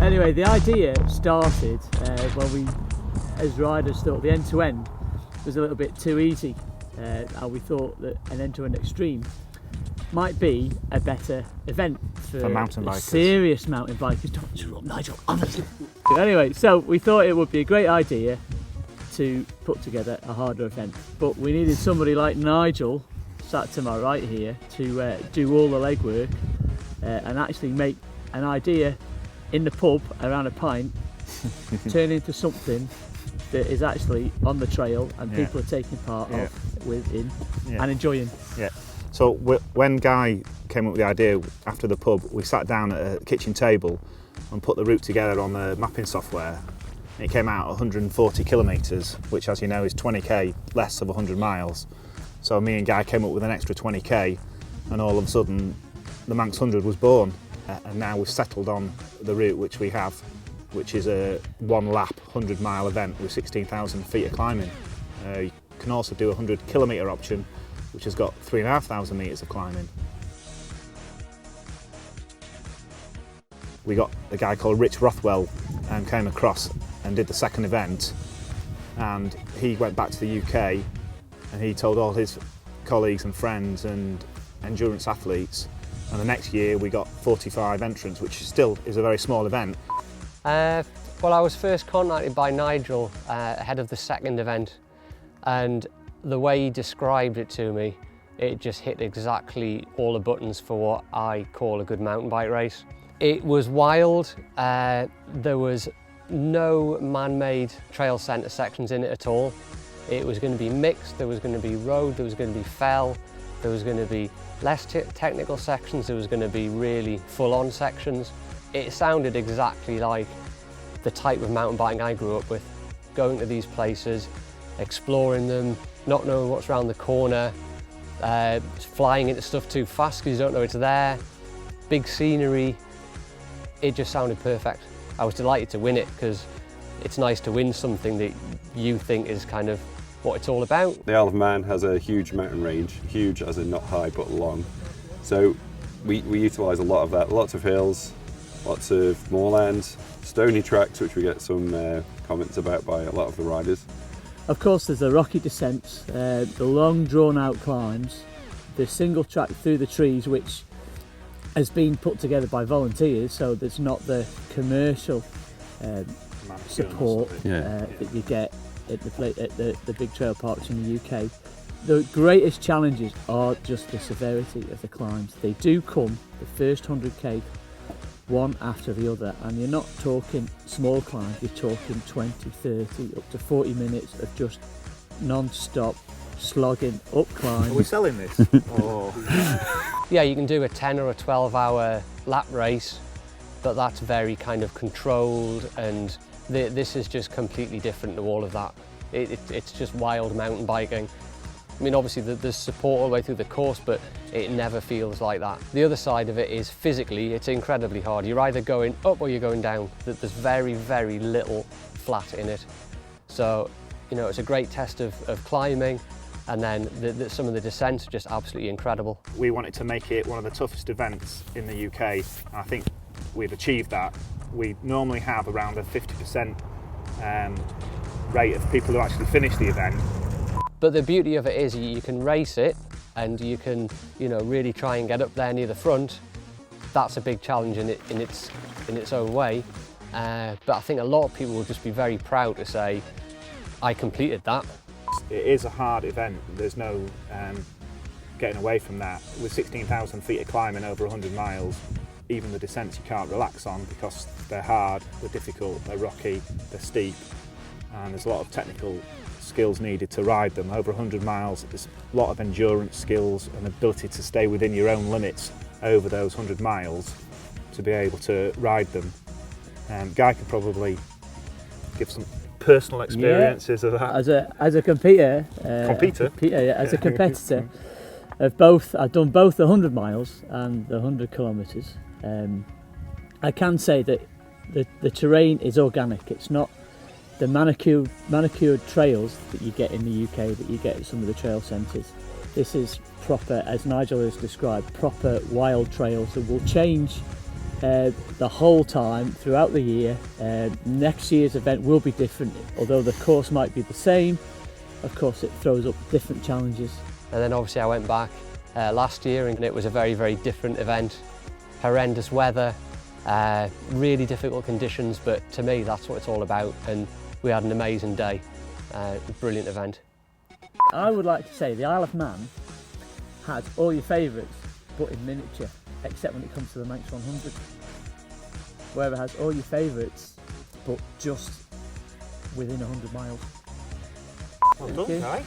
Anyway, the idea started when we, as riders, thought the end-to-end was a little bit too easy, and we thought that an end-to-end extreme might be a better event for mountain bikers. Serious mountain bikers. Don't interrupt, Nigel, honestly. Anyway, so we thought it would be a great idea to put together a harder event, but we needed somebody like Nigel, sat to my right here, to do all the legwork and actually make an idea in the pub around a pint turn into something that is actually on the trail and people are taking part of within and enjoying. Yeah. So when Guy came up with the idea after the pub, we sat down at a kitchen table and put the route together on the mapping software. It came out 140 kilometres, which, as you know, is 20k less of 100 miles. So me and Guy came up with an extra 20k, and all of a sudden the Manx 100 was born. And now we've settled on the route which we have, which is a one lap 100-mile event with 16,000 feet of climbing. You can also do a 100 kilometre option, which has got 3,500 metres of climbing. We got a guy called Rich Rothwell and came across and did the second event, and he went back to the UK and he told all his colleagues and friends and endurance athletes, and the next year we got 45 entrants, which still is a very small event. Well, I was first contacted by Nigel ahead of the second event, and the way he described it to me, it just hit exactly all the buttons for what I call a good mountain bike race. It was wild. There was no man-made trail centre sections in it at all. It was going to be mixed, there was going to be road, there was going to be fell, there was going to be less technical sections, there was going to be really full-on sections. It sounded exactly like the type of mountain biking I grew up with. Going to these places, exploring them, not knowing what's around the corner, flying into stuff too fast because you don't know it's there, big scenery. It just sounded perfect. I was delighted to win it because it's nice to win something that you think is kind of what it's all about. The Isle of Man has a huge mountain range, huge as in not high but long. So we utilise a lot of that, lots of hills, lots of moorlands, stony tracks, which we get some comments about by a lot of the riders. Of course, there's the rocky descents, the long drawn-out climbs, the single track through the trees, which has been put together by volunteers, so there's not the commercial support that you get at the big trail parks in the UK. The greatest challenges are just the severity of the climbs. They do come, the first 100k, one after the other, and you're not talking small climbs, you're talking 20, 30, up to 40 minutes of just non-stop slogging up climbs. Are we selling this? Yeah, you can do a 10 or a 12-hour lap race, but that's very kind of controlled, and this is just completely different to all of that. It's just wild mountain biking. I mean, obviously there's support all the way through the course, but it never feels like that. The other side of it is physically, it's incredibly hard. You're either going up or you're going down. There's very, very little flat in it. So, you know, it's a great test of climbing, and then some of the descents are just absolutely incredible. We wanted to make it one of the toughest events in the UK, and I think we've achieved that. We normally have around a 50% rate of people who actually finish the event. But the beauty of it is you can race it and you can, you know, really try and get up there near the front. That's a big challenge in its own way. But I think a lot of people will just be very proud to say, I completed that. It is a hard event. There's no getting away from that. With 16,000 feet of climbing over 100 miles, even the descents you can't relax on because they're hard, they're difficult, they're rocky, they're steep, and there's a lot of technical skills needed to ride them. Over 100 miles, there's a lot of endurance skills and ability to stay within your own limits over those 100 miles to be able to ride them. Guy could probably give some personal experiences of that. As a competitor, as a competitor of both, I've done both the 100 miles and the 100 kilometres. I can say that the terrain is organic. It's not the manicured trails that you get in the UK that you get at some of the trail centres. This is proper, as Nigel has described, proper wild trails that will change the whole time throughout the year. Next year's event will be different, although the course might be the same. Of course, it throws up different challenges. And then obviously I went back last year and it was a very, very different event. Horrendous weather, really difficult conditions, but to me that's what it's all about, and we had an amazing day. Brilliant event. I would like to say the Isle of Man has all your favourites, but in miniature, except when it comes to the Manx 100. Where it has all your favourites, but just within 100 miles. Well done, you. Guy.